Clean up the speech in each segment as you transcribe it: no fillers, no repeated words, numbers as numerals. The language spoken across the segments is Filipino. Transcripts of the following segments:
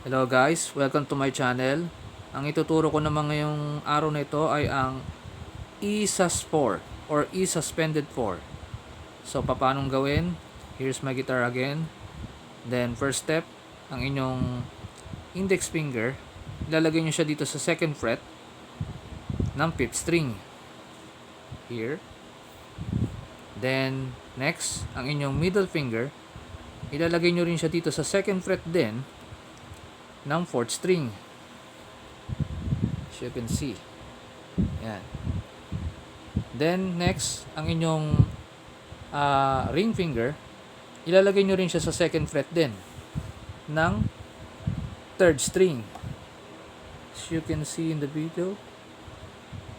Hello guys, welcome to my channel. Ang ituturo ko naman ngayong araw na ito ay ang E-sus4 or E-suspended 4. So paano gawin? Here's my guitar again. Then first step, ang inyong index finger, ilalagay nyo siya dito sa 2nd fret ng 5th string. Here. Then next, ang inyong middle finger, ilalagay nyo rin siya dito sa 2nd fret din ng 4th string. As you can see. Yan. Then next, ang inyong ring finger, ilalagay nyo rin siya sa 2nd fret din ng 3rd string. As you can see in the video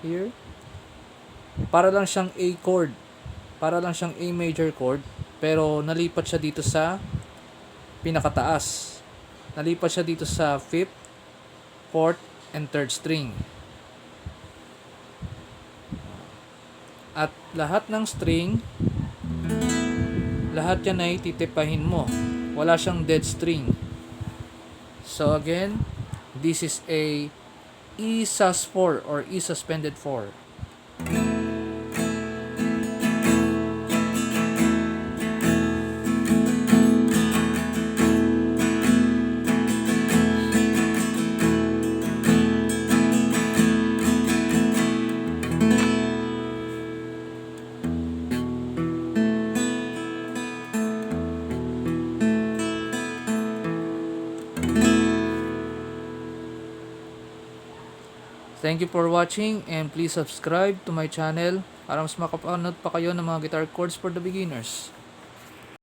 here. Para lang siyang A chord. Para lang siyang A major chord, pero nalipat siya dito sa pinakataas. Nalipat siya dito sa 5th, 4th, and 3rd string. At lahat ng string, lahat yan ay titipahin mo. Wala siyang dead string. So again, this is a E-sus4 or E-suspended 4. Thank you for watching and please subscribe to my channel para mas makapanood pa kayo ng mga guitar chords for the beginners.